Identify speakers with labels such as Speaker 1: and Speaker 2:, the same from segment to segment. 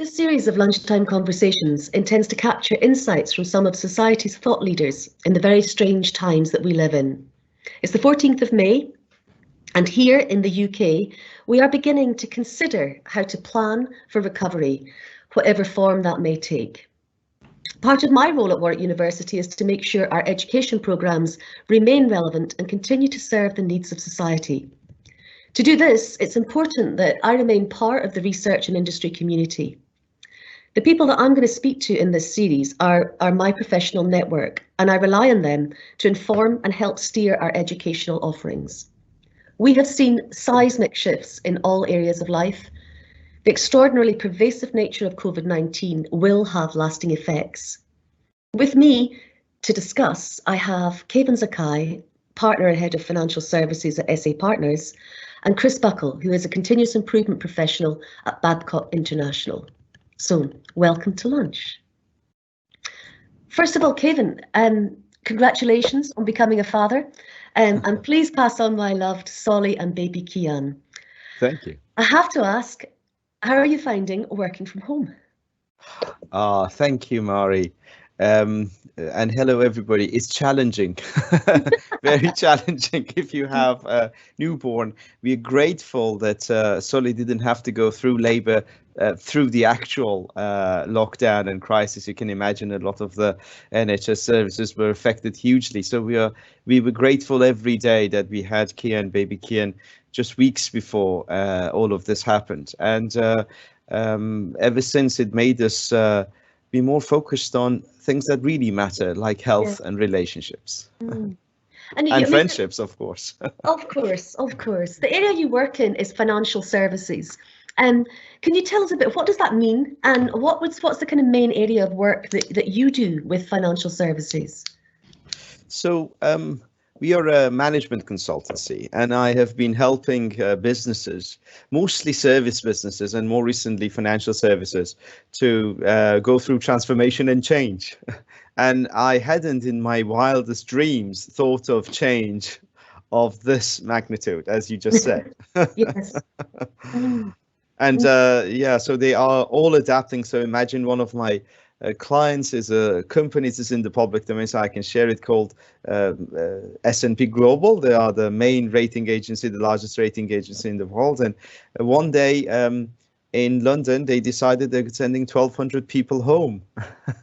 Speaker 1: This series of lunchtime conversations intends to capture insights from some of society's thought leaders in the very strange times that we live in. It's the 14th of May, and here in the UK, we are beginning to consider how to plan for recovery, whatever form that may take. Part of my role at Warwick University is to make sure our education programmes remain relevant and continue to serve the needs of society. To do this, it's important that I remain part of the research and industry community. The people that I'm going to speak to in this series are my professional network, and I rely on them to inform and help steer our educational offerings. We have seen seismic shifts in all areas of life. The extraordinarily pervasive nature of COVID-19 will have lasting effects. With me to discuss, I have Kievan Zokaei, Partner and Head of Financial Services at SA Partners, and Chris Buckell, who is a continuous improvement professional at Babcock International. So, welcome to lunch. First of all, Kievan, congratulations on becoming a father, and please pass on my love to Solly and baby Kievan.
Speaker 2: Thank you.
Speaker 1: I have to ask, how are you finding working from home?
Speaker 2: Thank you, Mairi. And hello, everybody. It's challenging, very challenging if you have a newborn. We're grateful that Solly didn't have to go through labor through the actual lockdown and crisis. You can imagine a lot of the NHS services were affected hugely. So we were grateful every day that we had baby Kievan just weeks before all of this happened. And ever since, it made us be more focused on things that really matter, like health and relationships. And friendships, of course.
Speaker 1: Of course. The area you work in is financial services. Can you tell us a bit, what does that mean? And what's the kind of main area of work that you do with financial services?
Speaker 2: So we are a management consultancy, and I have been helping businesses, mostly service businesses and more recently financial services, to go through transformation and change. And I hadn't in my wildest dreams thought of change of this magnitude, as you just said.
Speaker 1: Yes.
Speaker 2: And so they are all adapting. So imagine one of my clients is a company, this is in the public domain, so I can share it, called S&P Global. They are the main rating agency, the largest rating agency in the world. And one day in London, they decided they're sending 1,200 people home.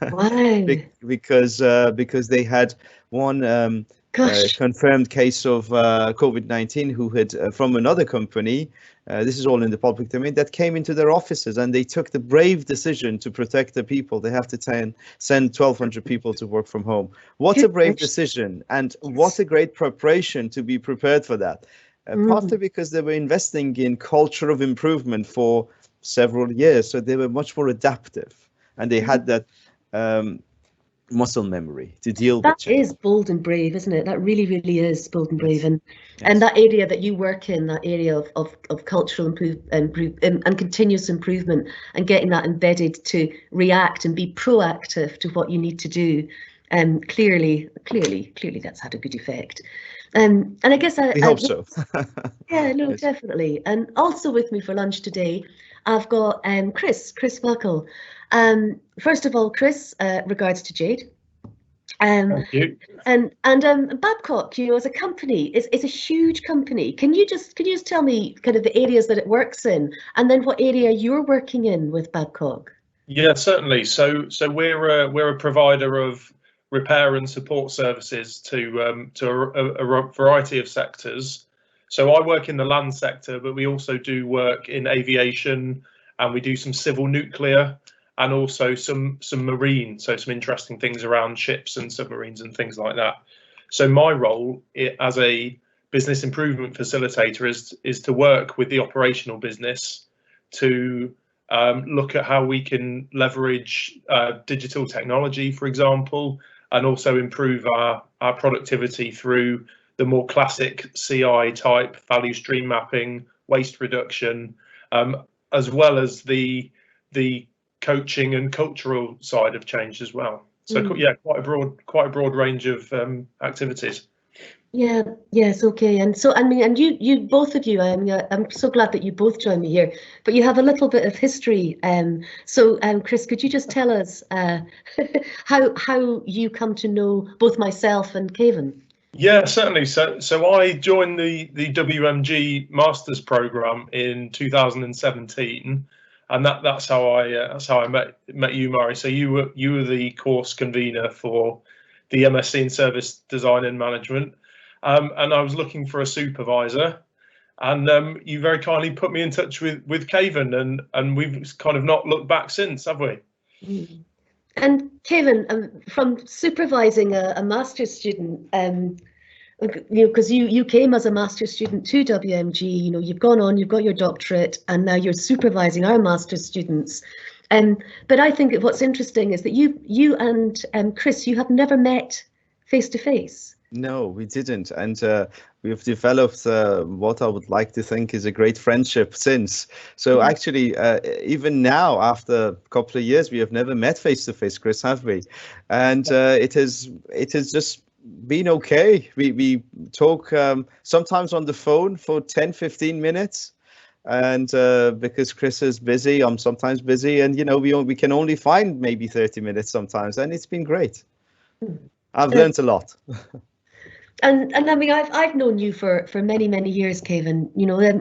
Speaker 1: Wow.
Speaker 2: because they had one confirmed case of COVID-19 who had from another company. This is all in the public domain, that came into their offices, and they took the brave decision to protect the people. They have to send 1,200 people to work from home. What a brave decision, and what a great preparation to be prepared for that. Partly because they were investing in culture of improvement for several years, so they were much more adaptive, and they had that muscle memory to deal with change.
Speaker 1: That is bold and brave, isn't it? That really, really is bold and brave. And that area that you work in, that area of cultural and continuous improvement, and getting that embedded to react and be proactive to what you need to do, clearly that's had a good effect. And I guess I
Speaker 2: hope so.
Speaker 1: Yeah, no, yes. Definitely. And also with me for lunch today, I've got Chris Buckell. First of all, Chris, regards to Jade.
Speaker 3: Thank you.
Speaker 1: And Babcock, as a company, is a huge company. Can you just tell me kind of the areas that it works in, and then what area you're working in with Babcock?
Speaker 3: Yeah, certainly. So we're a provider of repair and support services to a variety of sectors. So I work in the land sector, but we also do work in aviation, and we do some civil nuclear, and also some marine, so some interesting things around ships and submarines and things like that. So my role as a business improvement facilitator is to work with the operational business to look at how we can leverage digital technology, for example, and also improve our productivity through the more classic CI type value stream mapping, waste reduction, as well as the coaching and cultural side of change as well. So yeah, quite a broad range of activities.
Speaker 1: Yeah, yes, okay. And so, I mean, and you both of you, I mean, I'm so glad that you both joined me here, but you have a little bit of history. Chris, could you just tell us how you come to know both myself and Kievan?
Speaker 3: Yeah, certainly. So I joined the WMG Masters program in 2017, and that's how I met you, Mari. So you were the course convener for the MSc in Service Design and Management, and I was looking for a supervisor, and you very kindly put me in touch with Kievan, and we've kind of not looked back since, have we?
Speaker 1: Mm. And Kievan, from supervising a master's student, because you came as a master's student to WMG, you've gone on, you've got your doctorate, and now you're supervising our master's students. But I think that what's interesting is that you and Chris, you have never met face to face.
Speaker 2: No, we didn't. And we've developed what I would like to think is a great friendship since. So actually, even now, after a couple of years, we have never met face to face, Chris, have we? And it has just been okay. We talk sometimes on the phone for 10, 15 minutes. And because Chris is busy, I'm sometimes busy. And, we can only find maybe 30 minutes sometimes. And it's been great. I've learned a lot.
Speaker 1: And I mean, I've known you for many years, Kievan.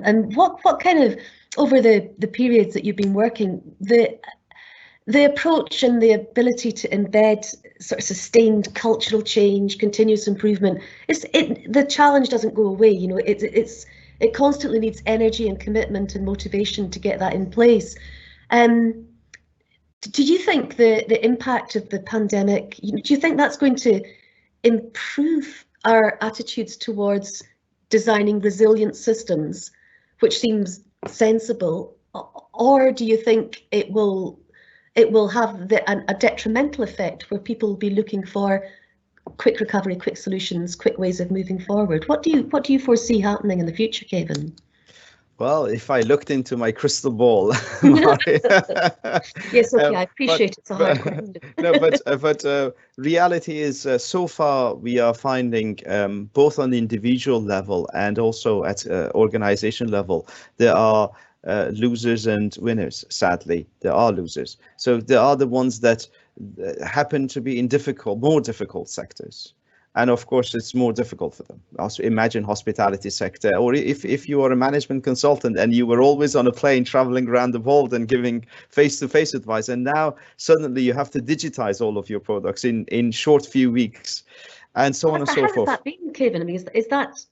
Speaker 1: And what kind of, over the periods that you've been working, the approach and the ability to embed sort of sustained cultural change, continuous improvement, the challenge doesn't go away. It constantly needs energy and commitment and motivation to get that in place. Do you think the impact of the pandemic, do you think that's going to improve our attitudes towards designing resilient systems, which seems sensible, or do you think it will have a detrimental effect where people will be looking for quick recovery, quick solutions, quick ways of moving forward? What do you foresee happening in the future, Kievan?
Speaker 2: Well, if I looked into my crystal ball, Mari.
Speaker 1: Yes, okay, I appreciate it's a hard question.
Speaker 2: No, but reality is so far we are finding both on the individual level and also at organization level, there are losers and winners. Sadly, there are losers. So there are the ones that happen to be in more difficult sectors. And of course, it's more difficult for them. Also, imagine hospitality sector, or if you are a management consultant and you were always on a plane traveling around the world and giving face-to-face advice, and now suddenly you have to digitize all of your products in short few weeks, and so on and so forth.
Speaker 1: How has that been, Kievan? I mean,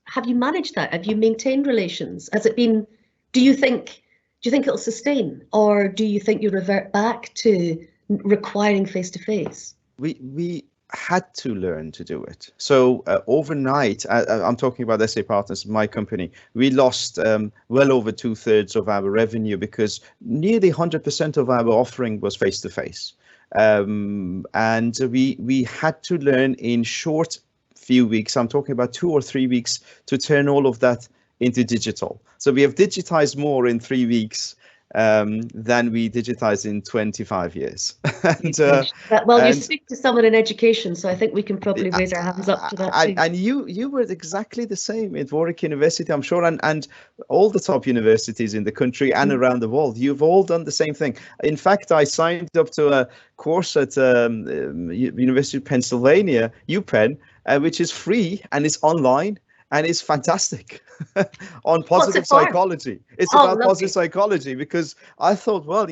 Speaker 1: have you managed that? Have you maintained relations? Has it been? Do you think it'll sustain, or do you think you revert back to requiring face-to-face?
Speaker 2: We had to learn to do it. So overnight, I'm talking about SA Partners, my company, we lost well over 2/3 of our revenue because nearly 100% of our offering was face-to-face. And we had to learn in short few weeks, I'm talking about 2 or 3 weeks, to turn all of that into digital. So we have digitized more in 3 weeks than we digitized in 25 years.
Speaker 1: You speak to someone in education, so I think we can probably raise our hands up to that too.
Speaker 2: And you were exactly the same at Warwick University, I'm sure, and all the top universities in the country and around the world. You've all done the same thing. In fact, I signed up to a course at University of Pennsylvania, UPenn, which is free and it's online. And it's fantastic on positive psychology. It's about positive psychology, because I thought, well,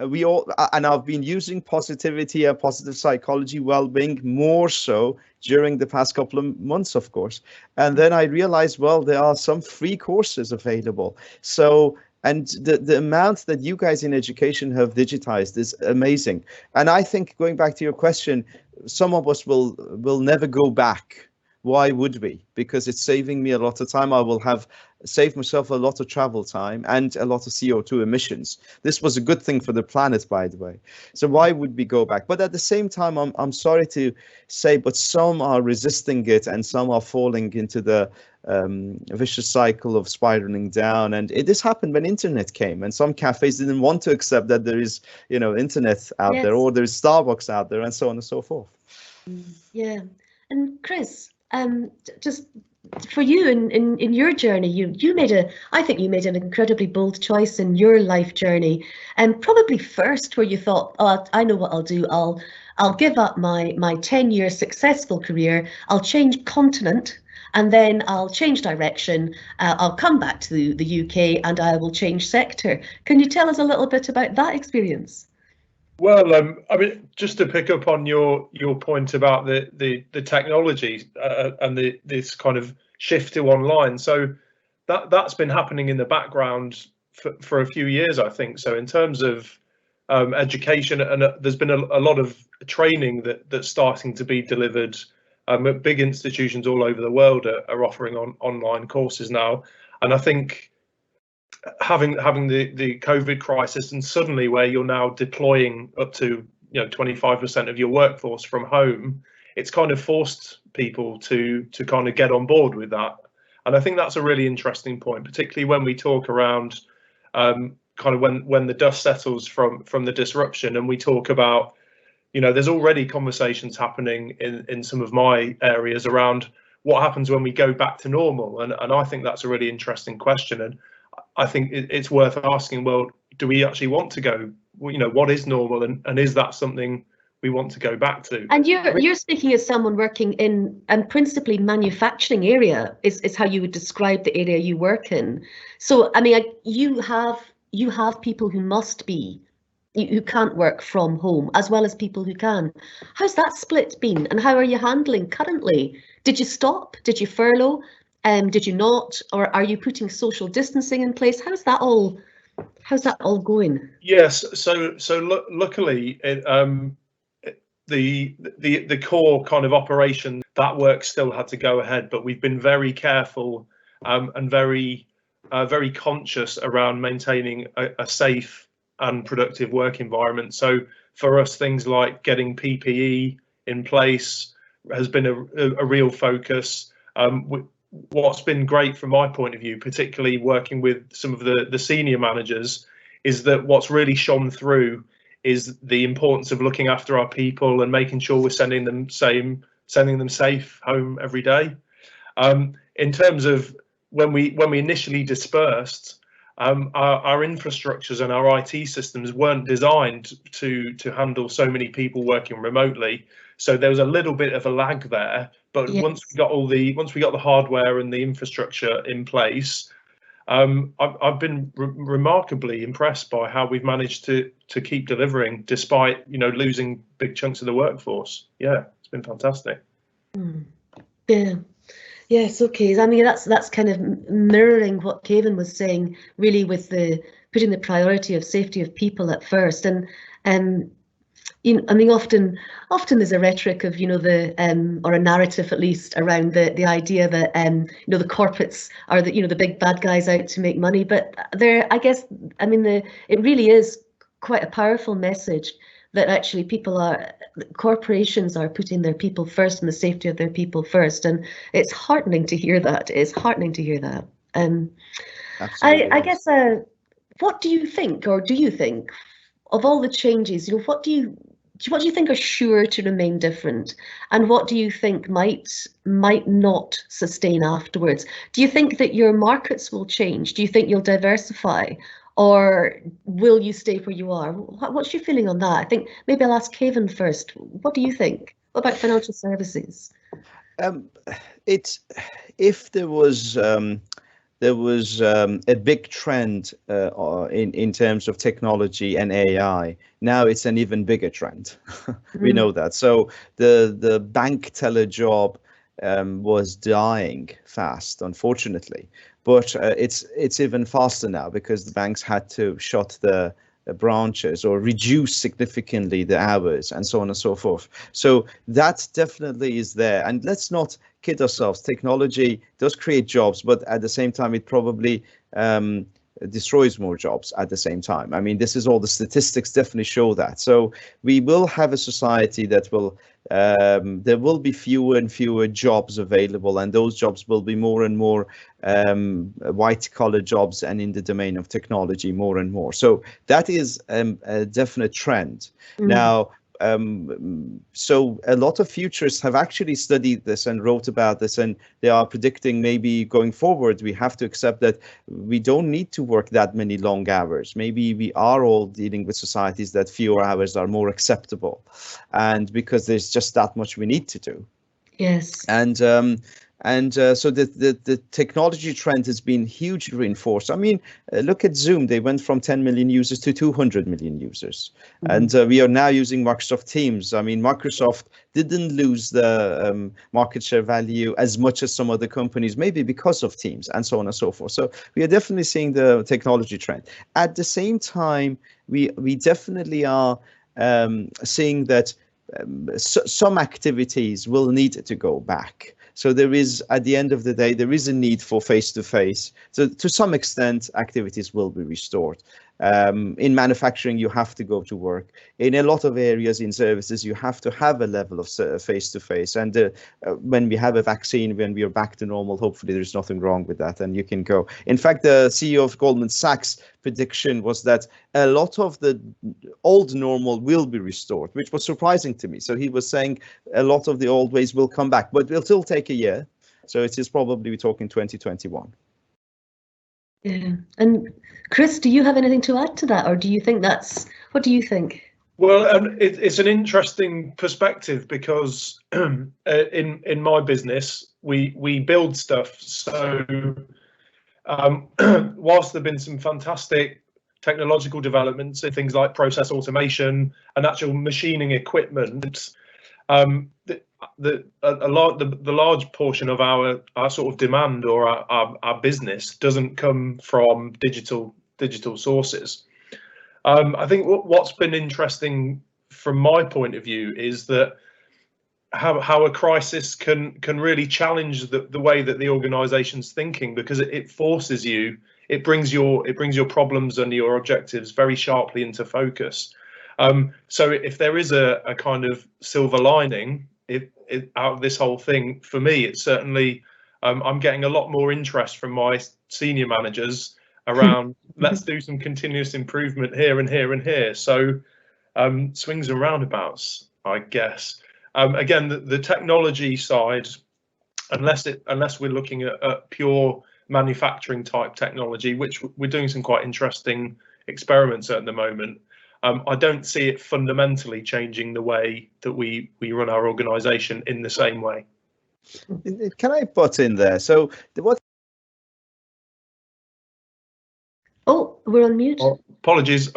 Speaker 2: we all, and I've been using positivity and positive psychology, well-being more so during the past couple of months, of course. And then I realized, well, there are some free courses available. So, and the amount that you guys in education have digitized is amazing. And I think, going back to your question, some of us will never go back. Why would we? Because it's saving me a lot of time. I will have saved myself a lot of travel time and a lot of CO2 emissions. This was a good thing for the planet, by the way. So why would we go back? But at the same time, I'm sorry to say, but some are resisting it and some are falling into the vicious cycle of spiraling down. And this happened when internet came, and some cafes didn't want to accept that there is, internet out there, or there's Starbucks out there, and so on and so forth.
Speaker 1: Yeah. And Chris, just for you in your journey, I think you made an incredibly bold choice in your life journey, and probably first where you thought, oh, I know what I'll do. I'll give up my 10-year successful career. I'll change continent, and then I'll change direction. I'll come back to the UK, and I will change sector. Can you tell us a little bit about that experience?
Speaker 3: Well, I mean, just to pick up on your point about the technology and this kind of shift to online. So that's been happening in the background for a few years, I think. So in terms of education, and there's been a lot of training that's starting to be delivered. At big institutions all over the world are offering online courses now, and I think having the COVID crisis, and suddenly where you're now deploying up to 25% of your workforce from home, it's kind of forced people to kind of get on board with that. And I think that's a really interesting point, particularly when we talk around kind of when the dust settles from the disruption, and we talk about, there's already conversations happening in some of my areas around what happens when we go back to normal. And I think that's a really interesting question. And I think it's worth asking, well, do we actually want to go, what is normal, and is that something we want to go back to?
Speaker 1: And you're speaking as someone working in principally manufacturing area is how you would describe the area you work in. So I mean, you have people who can't work from home, as well as people who can. How's that split been, and how are you handling currently? Did you stop? Did you furlough? Did you not? Or are you putting social distancing in place? How's that all going?
Speaker 3: Yes. So luckily, the core kind of operation, that work still had to go ahead, but we've been very careful and very conscious around maintaining a safe and productive work environment. So for us, things like getting PPE in place has been a real focus. What's been great from my point of view, particularly working with some of the senior managers, is that what's really shone through is the importance of looking after our people and making sure we're sending them safe home every day. In terms of when we initially dispersed, our infrastructures and our IT systems weren't designed to handle so many people working remotely. So there was a little bit of a lag there, but yes, once we got the hardware and the infrastructure in place, I've been remarkably impressed by how we've managed to keep delivering despite losing big chunks of the workforce. Yeah, it's been fantastic.
Speaker 1: Yeah. Yes, okay. I mean, that's kind of mirroring what Kievan was saying, really, with putting the priority of safety of people at first. And I mean, often there's a rhetoric of, or a narrative at least around the idea that, the corporates are the big bad guys out to make money. But it really is quite a powerful message that actually corporations are putting their people first and the safety of their people first. And it's heartening to hear that. It's heartening to hear that. I guess, what do you think, or do you think, of all the changes, what do you think are sure to remain different, and what do you think might not sustain afterwards? Do you think that your markets will change? Do you think you'll diversify, or will you stay where you are? What's your feeling on that? I think maybe I'll ask Kievan first. What do you think? What about financial services?
Speaker 2: If there was a big trend in terms of technology and AI. Now it's an even bigger trend. We know that. So the bank teller job was dying fast, unfortunately, but it's even faster now because the banks had to shut the branches or reduce significantly the hours and so on and so forth. So that definitely is there. And let's not kid ourselves. Technology does create jobs, but at the same time, it probably destroys more jobs at the same time. I mean, this is all the statistics definitely show that. So we will have a society that will, there will be fewer and fewer jobs available, and those jobs will be more and more white collar jobs and in the domain of technology more and more. So that is a definite trend. Now, so a lot of futurists have actually studied this and wrote about this, and they are predicting maybe going forward we have to accept that we don't need to work that many long hours. Maybe we are all dealing with societies that fewer hours are more acceptable, and because there's just that much we need to do.
Speaker 1: Yes.
Speaker 2: And so the technology trend has been hugely reinforced. I mean, look at Zoom. They went from 10 million users to 200 million users. And we are now using Microsoft Teams. I mean, Microsoft didn't lose the market share value as much as some other companies, maybe because of Teams and so on and so forth. So we are definitely seeing the technology trend. At the same time, we definitely are seeing that some activities will need to go back. So there is, at the end of the day, there is a need for face-to-face. So to some extent, activities will be restored. In manufacturing, you have to go to work. In a lot of areas in services, you have to have a level of face-to-face. And when we have a vaccine, when we are back to normal, hopefully there's nothing wrong with that and you can go. In fact, the CEO of Goldman Sachs prediction was that a lot of the old normal will be restored, which was surprising to me. So he was saying a lot of the old ways will come back, but will still take a year. So it is probably we're talking 2021.
Speaker 1: Yeah. And Chris, do you have anything to add to that, or do you think what do you think?
Speaker 3: Well, it's an interesting perspective because in my business, we build stuff. So whilst there've been some fantastic technological developments in things like process automation and actual machining equipment, the large portion of our sort of demand or our business doesn't come from digital sources. I think what's been interesting from my point of view is that how a crisis can really challenge the way that the organization's thinking, because it forces you, it brings your problems and your objectives very sharply into focus. So if there is a kind of silver lining out of this whole thing, for me, it's certainly I'm getting a lot more interest from my senior managers around let's do some continuous improvement here and here and here. So swings and roundabouts, I guess. Again, the technology side, unless we're looking at pure manufacturing type technology, which we're doing some quite interesting experiments at the moment, I don't see it fundamentally changing the way that we run our organization in the same way.
Speaker 2: Can I butt in there? So what?
Speaker 1: Oh, we're on mute.
Speaker 3: Oh, apologies,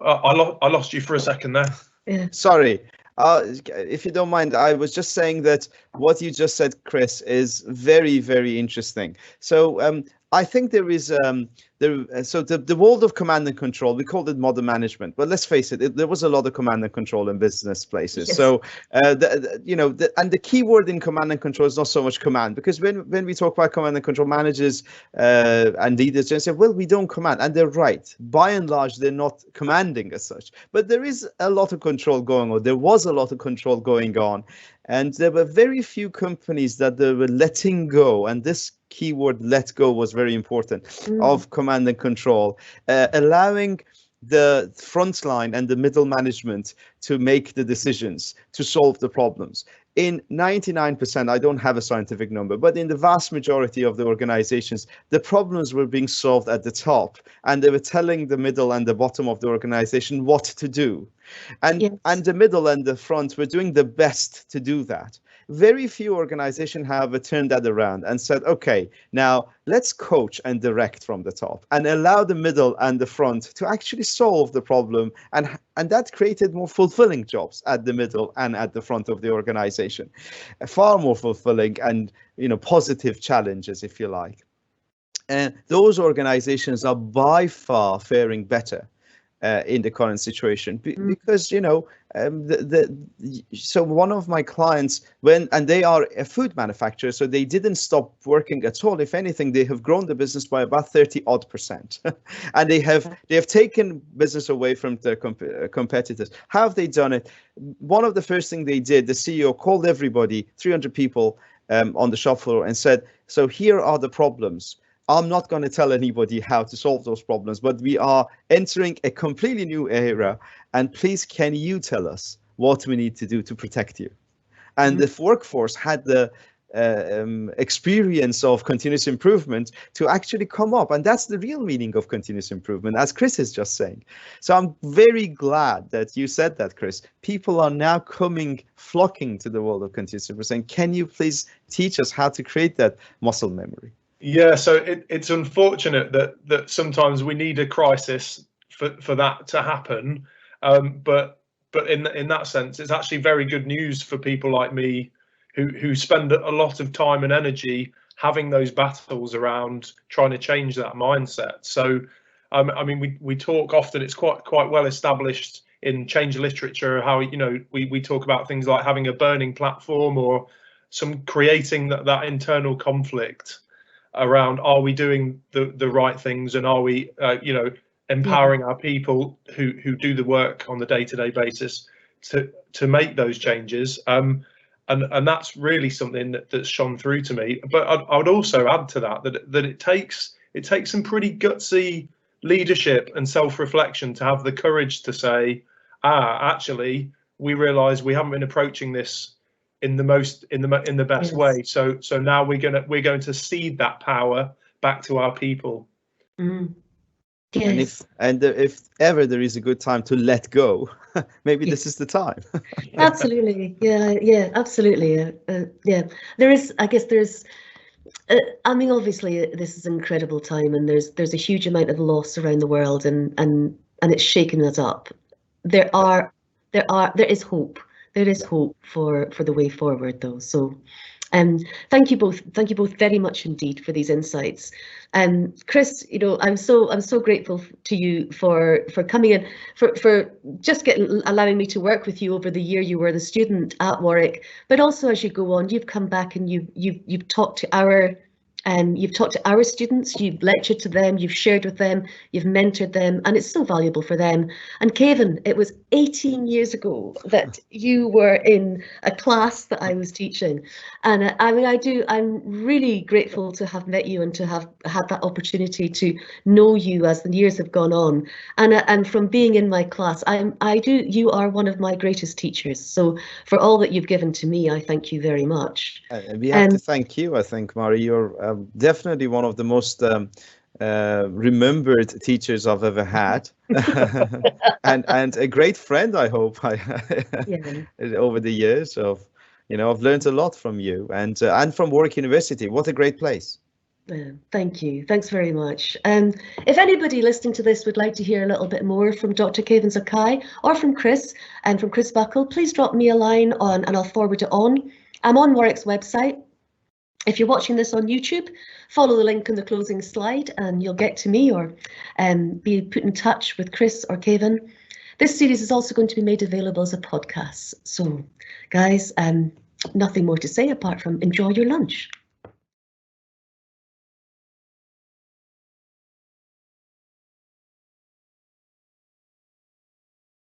Speaker 3: I lost you for a second there.
Speaker 1: Yeah.
Speaker 2: Sorry. If you don't mind, I was just saying that what you just said, Chris, is very, very interesting. So I think there is the world of command and control. We called it modern management, but let's face it, there was a lot of command and control in business places. Yes. So and the key word in command and control is not so much command, because when we talk about command and control, managers and leaders just say, well, we don't command, and they're right. By and large, they're not commanding as such, but there is a lot of control going on. There was a lot of control going on, and there were very few companies that they were letting go, and this keyword "let go" was very important, of command and control, allowing the front line and the middle management to make the decisions, to solve the problems. In 99%, I don't have a scientific number, but in the vast majority of the organizations, the problems were being solved at the top, and they were telling the middle and the bottom of the organization what to do. And, yes. And the middle and the front were doing the best to do that. Very few organizations have turned that around and said, okay, now let's coach and direct from the top and allow the middle and the front to actually solve the problem. And that created more fulfilling jobs at the middle and at the front of the organization, far more fulfilling and positive challenges, if you like. And those organizations are by far faring better in the current situation, because so one of my clients, and they are a food manufacturer, so they didn't stop working at all. If anything, they have grown the business by about 30-odd%, and they have taken business away from their competitors. How have they done it? One of the first things they did, the CEO called everybody, 300 people on the shop floor, and said, so here are the problems. I'm not going to tell anybody how to solve those problems, but we are entering a completely new era. And please, can you tell us what we need to do to protect you. And the workforce had the experience of continuous improvement to actually come up. And that's the real meaning of continuous improvement, as Chris is just saying. So I'm very glad that you said that, Chris. People are now flocking to the world of continuous improvement, saying, can you please teach us how to create that muscle memory?
Speaker 3: Yeah, so it's unfortunate that sometimes we need a crisis for that to happen. But in that sense, it's actually very good news for people like me who spend a lot of time and energy having those battles around trying to change that mindset. So, I mean, we talk often, it's quite well established in change literature, how, you know, we talk about things like having a burning platform or creating that internal conflict around, are we doing the right things, and are we, you know, empowering our people who do the work on the day-to-day basis to make those changes. And that's really something that's shone through to me. But I would also add to that it takes some pretty gutsy leadership and self-reflection to have the courage to say, actually, we realise we haven't been approaching this in the best way. So now we're going to cede that power back to our people.
Speaker 1: Mm. Yes.
Speaker 2: And if ever there is a good time to let go, maybe this is the time.
Speaker 1: Absolutely. Yeah, absolutely. Yeah, there is, I guess there's, I mean, obviously this is an incredible time, and there's a huge amount of loss around the world, and it's shaken us up. There is hope. There is hope for the way forward, though. So, thank you both very much indeed for these insights. Chris, you know, I'm so grateful to you for coming in, for just allowing me to work with you over the year you were the student at Warwick, but also as you go on, you've come back and you've talked to our students, you've lectured to them, you've shared with them, you've mentored them, and it's so valuable for them. And Kievan, it was 18 years ago that you were in a class that I was teaching. And I mean, I'm really grateful to have met you and to have had that opportunity to know you as the years have gone on. And from being in my class, you are one of my greatest teachers. So for all that you've given to me, I thank you very much.
Speaker 2: We have to thank you, I think, Mairi. You're definitely one of the most remembered teachers I've ever had, and a great friend, I hope, over the years of, you know, I've learned a lot from you, and from Warwick University. What a great place.
Speaker 1: Thank you. Thanks very much. If anybody listening to this would like to hear a little bit more from Dr. Kievan Zokaei or from Chris and from Chris Buckell, please drop me a line and I'll forward it on. I'm on Warwick's website. If you're watching this on YouTube, follow the link in the closing slide and you'll get to me, or be put in touch with Chris or Kievan. This series is also going to be made available as a podcast. So, guys, nothing more to say apart from enjoy your lunch.